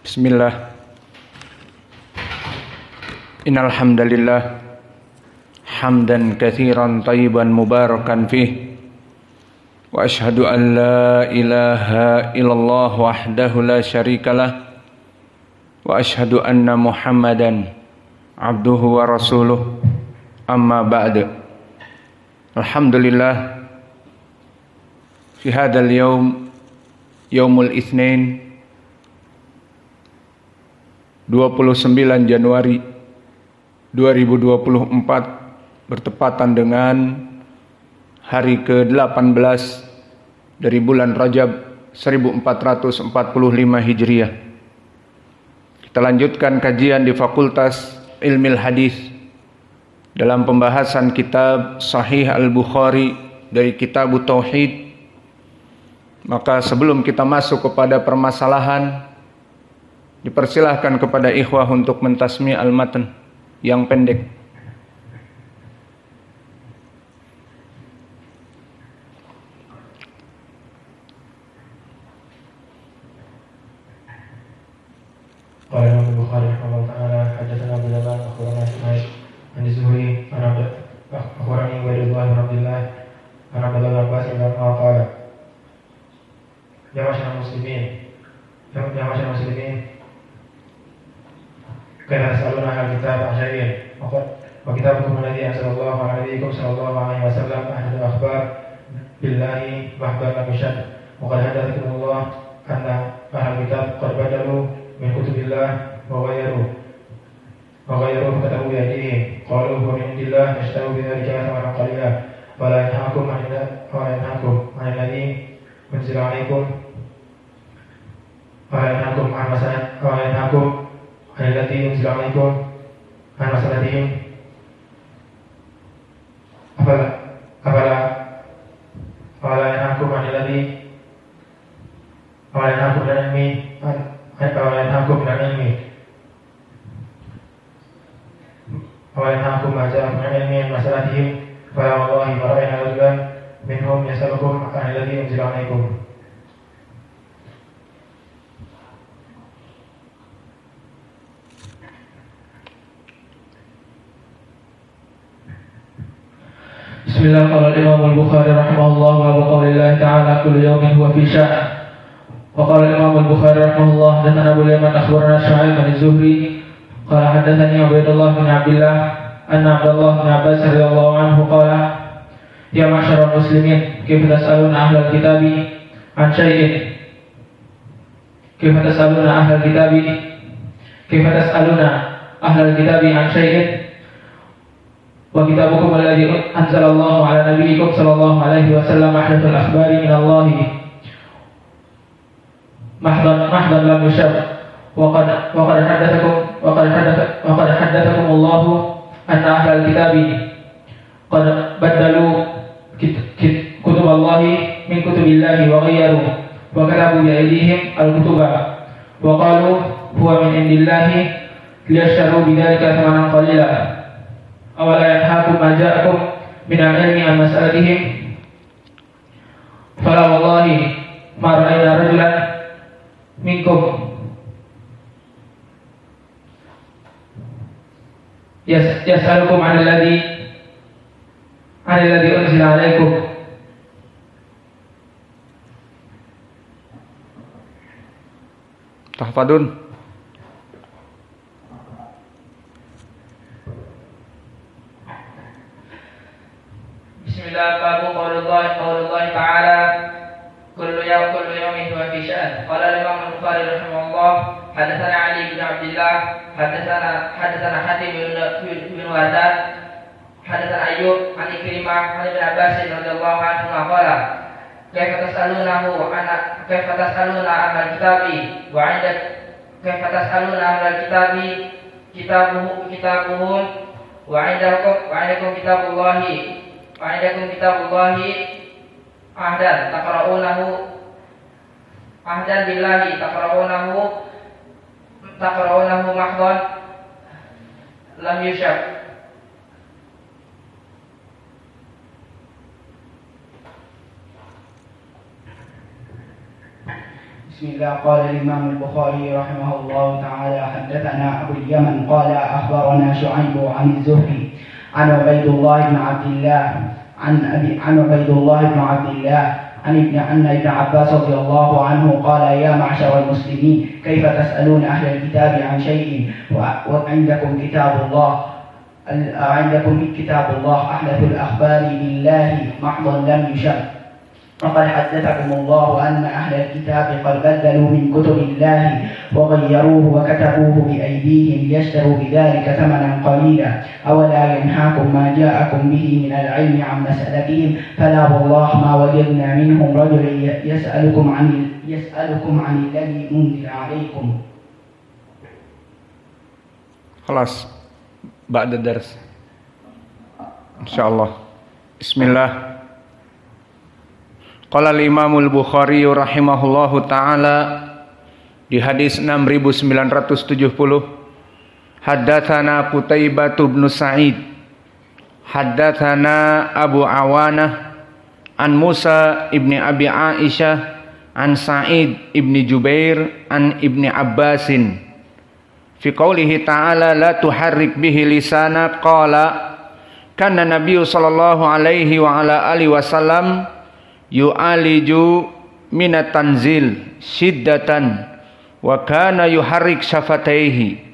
Bismillah. Innal hamdalillah hamdan katsiran thayyiban mubarakan fih. Wa asyhadu an la ilaha illallah wahdahu la syarikalah. Wa asyhadu anna Muhammadan abduhu wa rasuluh. Amma ba'du. Alhamdulillah fi hadzal yaumul Itsnain 29 Januari 2024 bertepatan dengan hari ke-18 dari bulan Rajab 1445 Hijriah. Kita lanjutkan kajian di Fakultas Ilmil Hadis dalam pembahasan kitab Sahih Al-Bukhari dari Kitab Tauhid. Maka sebelum kita masuk kepada permasalahan, dipersilahkan kepada ikhwah untuk mentasmi' al-matan yang pendek. Qala Imam Bukhari rahimahullah ta'ala haddatsana Abu Yaman akhbarana Ismail an Zuhri an akhbarani Ubaydullah bin Abdullah an Abdullah bin Abbas radhiyallahu qala ya masyarakat muslimin kana saluna al-kitab asyairin wa kitabukum alladhi anzalallahu ala nabiyyikum sallallahu alaihi wasallam ahadu akhbar billahi wa akhbar al-mishad wa qad hadathakumullah anna al-kitab qad badalu min kutubillah wa ghayyaru katabu bi aydihim qalu huwa min indillah yashtaru bi dhalika thamanan qalila wa la yanhakum 'an alladhi unzila 'alaykum wa la yanhakum 'an التي ينزل عليكم عن مسألتهم أفلا ينهاكم عن الذي أولا ينهاكم من ما جاء من علم عن مسألتهم فلا والله ما رأينا رجلا منهم يسألكم عن الذي ينزل عليكم. Bismillah. Qala Imam Al-Bukhari rahimahullah wa qaulillahi ta'ala kullu yawmin huwa fi sya'n. Wa qala Imam Al-Bukhari rahimahullah dan Abu Yaman akhbarana Syu'aib bin Zuhri qala haddatsani Ubaydullah bin Abdullah anna Abdullah bin Abbas radhiyallahu anhu qala ya ma'syaral muslimin kaifa tas'aluna ahlal kitabi an syai'in kaifa tas'aluna ahlal kitabi an syai'in wa kitabukum alladhi anzalallahu ala nabiyyikum sallallahu alaihi wasallam ahdathul akhbari min Allah mahdan lam yushab wa qad haddathakum Allah anna ahlal kitabi qad badalu kutub Allah min kutubillahi wa ghayyaru wa katabu bi aydihim al-kutuba wa qalu huwa min indillahi liyashtaru bidhalika thamanan qalila awala yanhaakum ma ja'akum min al-ilmi an mas'alatihim fala wallahi ma ra'ayna rajulan minkum yas'alukum 'an alladhi unzila 'alaykum tahfadun. Bismillah. Babu qaulullah ta'ala kullu yawmin huwa fi sya'an. Qala Imam Al-Bukhari rahimahullah hadatsana Ali bin Abdullah hadatsana Hatim bin Wardad hadatsana Ayyub an Ikrimah an Ibn Abbas radhiyallahu anhu qala kaifa tas'aluna ahlal kitabi wa 'indak kaifa tas'aluna ahlal kitabi kitabuhum wa 'indakum kitabullahi Wa'indakum kitabullahi ahdan billahi taqra'unahu mahdhan lam yushab. بسم الله. قال الإمام البخاري رحمه الله تعالى حدثنا أبو اليمن قال أخبرنا شعيب عن الزهري عن عبيد الله بن عبد الله عن عبيد الله بن عبد الله عن ابن عباس رضي الله عنه قال يا معشر المسلمين كيف تسألون أهل الكتاب عن شيء وعندكم كتاب الله أحدث الأخبار بالله محضا لم يشب وقد حدثكم الله أن أهل الكتاب قد بدلوا من كتب الله وغيروه وكتبوه بأيديهم ليشتروا بذلك ثمنا قليلا أولا ينهاكم ما جاءكم به من العلم عن مسألتهم فلا والله ما وجدنا منهم رجل يسألكم عن الذي أنزل عليكم. خلاص بعد الدرس إن شاء الله. بسم الله. Qala al-Imam al-Bukhari rahimahullahu ta'ala di hadis 6970, haddatsana Qutaibah bin Sa'id haddatsana Abu Awanah an Musa ibni Abi Aisyah an Sa'id ibni Jubair an ibni Abbasin fi qawlihi ta'ala la tuharrik bihi lisana qala kana nabiyyu sallallahu alaihi wa ala alihi wasallam yu'aliju minat tanzil shiddatan wa kana yuharrik syafataihi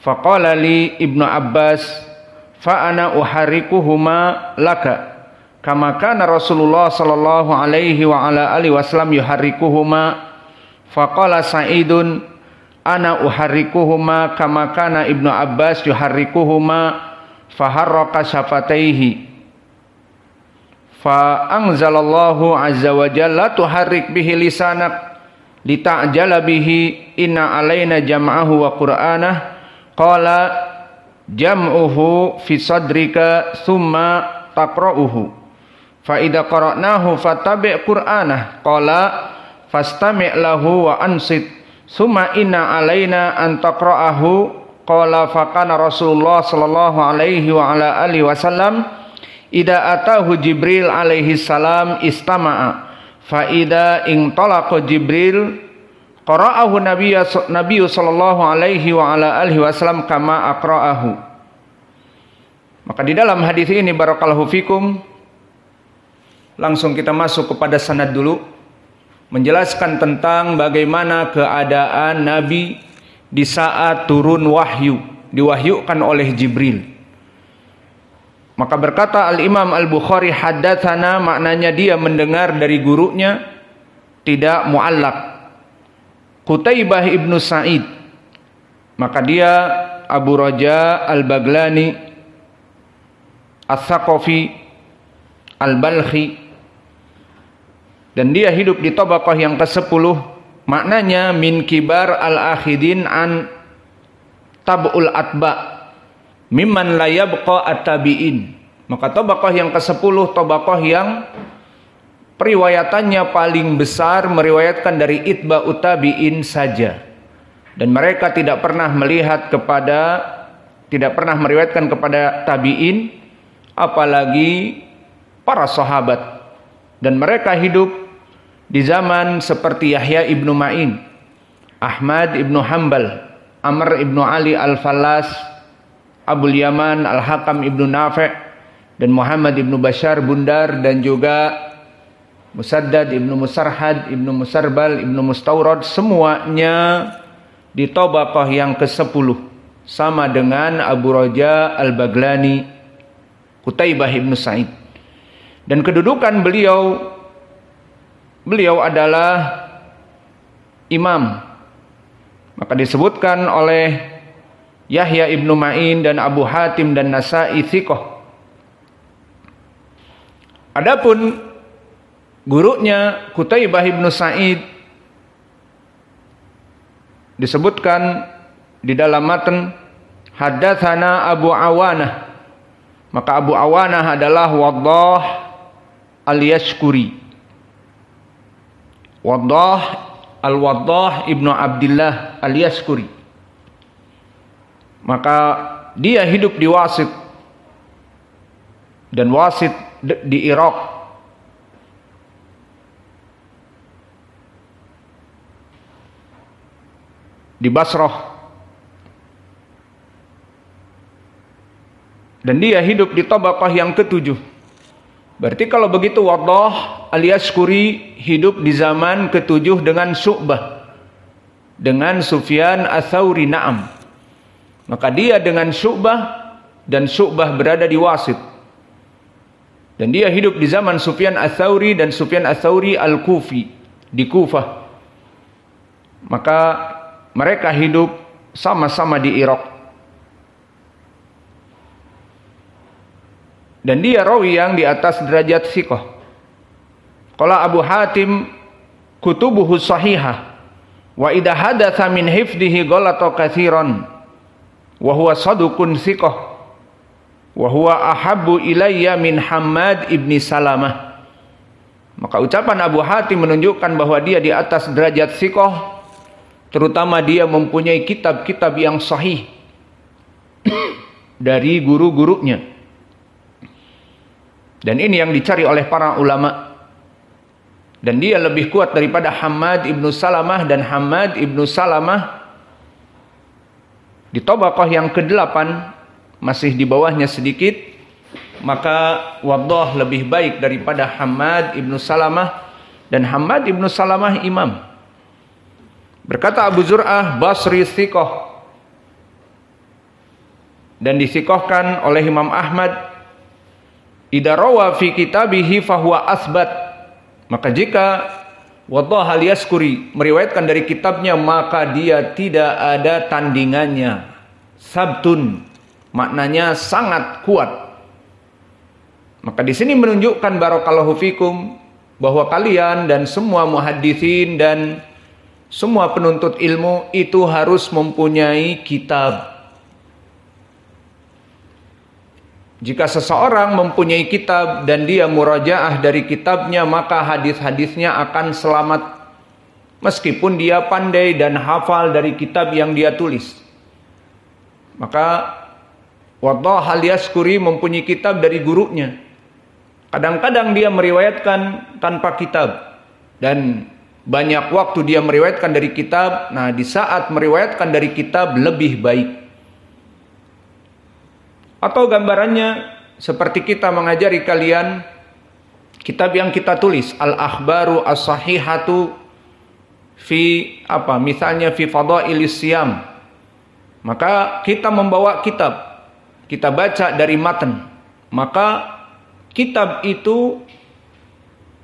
faqala li Ibnu Abbas fa ana uharrikuhuma laka kama kana Rasulullah sallallahu alaihi wa ala alihi wasallam yuharrikuhuma faqala Sa'idun ana uharrikuhuma kama kana Ibnu Abbas yuharrikuhuma faharraka syafataihi fa anzalallahu azza wa jalla tuharrik bihi lisanak lita'jala bihi inna alaina jam'ahu wa qur'anah qala jam'uhu fi sadrika thumma taqra'uhu fa idza qara'nahu fattabi' qur'anah qala fastami' lahu wa ansit thumma inna alaina an taqra'ahu qala fa kana Rasulullah sallallahu alaihi wa ala alihi wasallam ida atahu Jibril alaihi salam istama'a fa ida intalaqa Jibril qara'ahu nabiyyu sallallahu alaihi wa ala alihi wasallam kama aqra'ahu. Maka di dalam hadis ini barakallahu fikum langsung kita masuk kepada sanad dulu, menjelaskan tentang bagaimana keadaan Nabi di saat turun wahyu, diwahyukan oleh Jibril. Maka berkata Al-Imam Al-Bukhari haddatsana, maknanya dia mendengar dari gurunya, tidak muallaq. Qutaibah ibnu Sa'id, maka dia Abu Raja Al-Baglani As-Saqafi Al-Balkhi, dan dia hidup di tabaqah yang ke-10, maknanya min kibar al-akhidin an tab'ul atba' mimman la yabqa at-tabi'in. Maka tabaqah yang ke-10 tabaqah yang periwayatannya paling besar, meriwayatkan dari itba'ut tabi'in saja, dan mereka tidak pernah meriwayatkan kepada tabi'in, apalagi para sahabat. Dan mereka hidup di zaman seperti Yahya ibnu Ma'in, Ahmad ibnu Hanbal, Amr ibnu Ali al-Fallas, Abul Yaman Al-Hakam ibnu Nafi' dan Muhammad ibnu Bashar Bundar, dan juga Musaddad ibnu Musarhad ibnu Musarbal ibnu Mustawrad, semuanya di tabaqah yang ke-10 sama dengan Abu Raja Al-Baglani Qutaibah ibnu Sa'id. Dan kedudukan beliau adalah imam. Maka disebutkan oleh Yahya ibnu Ma'in dan Abu Hatim dan Nasa'i thiqah. Adapun gurunya Qutaibah ibnu Sa'id disebutkan di dalam matan haddatsana Abu Awanah. Maka Abu Awanah adalah Waddah al-Yashkuri. Al-Waddah ibnu Abdillah al-Yashkuri. Maka dia hidup di Wasit, dan Wasit di Irak. di Basrah. Dan dia hidup di tabaqah yang ke-7. Berarti kalau begitu Waddah al-Yashkuri hidup di zaman ke-7 dengan Syu'bah, dengan Sufyan Ats-Tsauri, na'am. Maka dia dengan Syu'bah, dan Syu'bah berada di Wasit. Dan dia hidup di zaman Sufyan Ats-Tsauri, dan Sufyan Ats-Tsauri Al-Kufi, di Kufah. Maka mereka hidup sama-sama di Irak. Dan dia rawi yang di atas derajat thiqah. Qala Abu Hatim kutubuhu sahihah wa idha hadatha min hifdihi ghalata katsiran wa huwa saduqun thiqah wa huwa ahabbu ilayya min Hammad ibni Salamah. Maka ucapan Abu Hatim menunjukkan bahwa dia di atas derajat thiqah, terutama dia mempunyai kitab-kitab yang sahih dari guru-gurunya. Dan ini yang dicari oleh para ulama. Dan dia lebih kuat daripada Hammad ibnu Salamah, dan Hammad ibnu Salamah di tabaqah yang ke-8, masih di bawahnya sedikit. Maka Waddah lebih baik daripada Hammad ibnu Salamah, dan Hammad ibnu Salamah imam. Berkata Abu Zur'ah, Basri thiqah, dan dithiqahkan oleh Imam Ahmad. Idza rawa fi kitabihi fahuwa asbat. Maka jika Waddah al-Yashkuri meriwayatkan dari kitabnya, maka dia tidak ada tandingannya. Sabtun, maknanya sangat kuat. Maka di sini menunjukkan barakallahu fikum bahwa kalian dan semua muhadditsin dan semua penuntut ilmu itu harus mempunyai kitab. Jika seseorang mempunyai kitab dan dia murajaah dari kitabnya, maka hadis-hadisnya akan selamat, meskipun dia pandai dan hafal dari kitab yang dia tulis. Maka Waddah al-Yashkuri mempunyai kitab dari gurunya. Kadang-kadang dia meriwayatkan tanpa kitab, dan banyak waktu dia meriwayatkan dari kitab. Nah, di saat meriwayatkan dari kitab lebih baik. Atau gambarannya seperti kita mengajari kalian kitab yang kita tulis, Al-Akhbaru As-Sahihatu fi apa? Misalnya fi Fadailis Siyam. Maka kita membawa kitab, kita baca dari matan. Maka kitab itu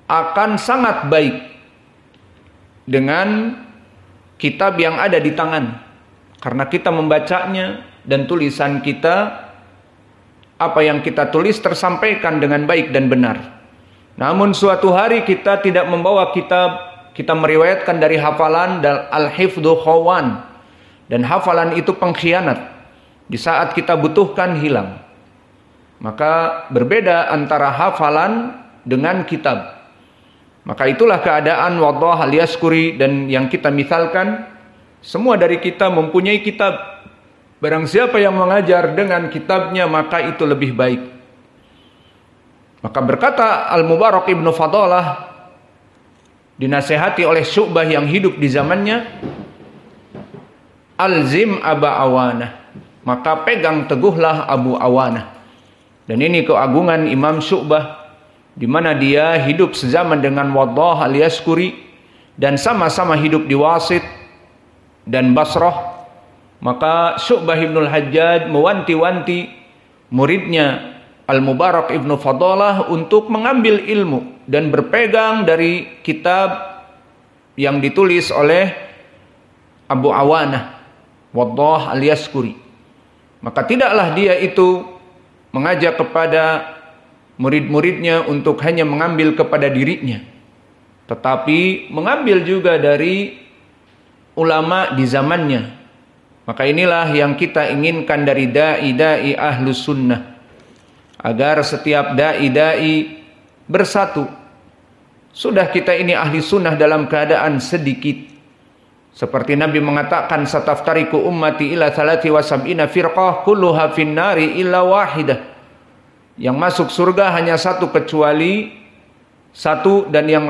akan sangat baik dengan kitab yang ada di tangan. Karena kita membacanya dan tulisan kita, apa yang kita tulis tersampaikan dengan baik dan benar. Namun suatu hari kita tidak membawa kitab, kita meriwayatkan dari hafalan, dan al-hifdhu khawan, dan hafalan itu pengkhianat. Di saat kita butuhkan hilang. Maka berbeda antara hafalan dengan kitab. Maka itulah keadaan Waddah al-Yashkuri, dan yang kita misalkan, semua dari kita mempunyai kitab. Barang siapa yang mengajar dengan kitabnya, maka itu lebih baik. Maka berkata Al-Mubarak ibnu Fadalah, dinasehati oleh Syu'bah yang hidup di zamannya, Alzim Aba Awanah, maka pegang teguhlah Abu Awanah. Dan ini keagungan Imam Syu'bah, di mana dia hidup sezaman dengan Waddah al-Yashkuri, dan sama-sama hidup di Wasit dan Basrah. Maka Syu'bah ibnul Hajjaj mewanti-wanti muridnya Al-Mubarak ibnu Fadalah untuk mengambil ilmu dan berpegang dari kitab yang ditulis oleh Abu Awanah, Waddah al-Yashkuri. Maka tidaklah dia itu mengajak kepada murid-muridnya untuk hanya mengambil kepada dirinya, tetapi mengambil juga dari ulama di zamannya. Maka inilah yang kita inginkan dari da'i-da'i ahlus sunnah, agar setiap da'i-da'i bersatu. Sudah kita ini ahli sunnah dalam keadaan sedikit. Seperti Nabi mengatakan, sataftariku ummati ila 73 firqah kulluha finnari illa wahidah. Yang masuk surga hanya satu kecuali satu, dan yang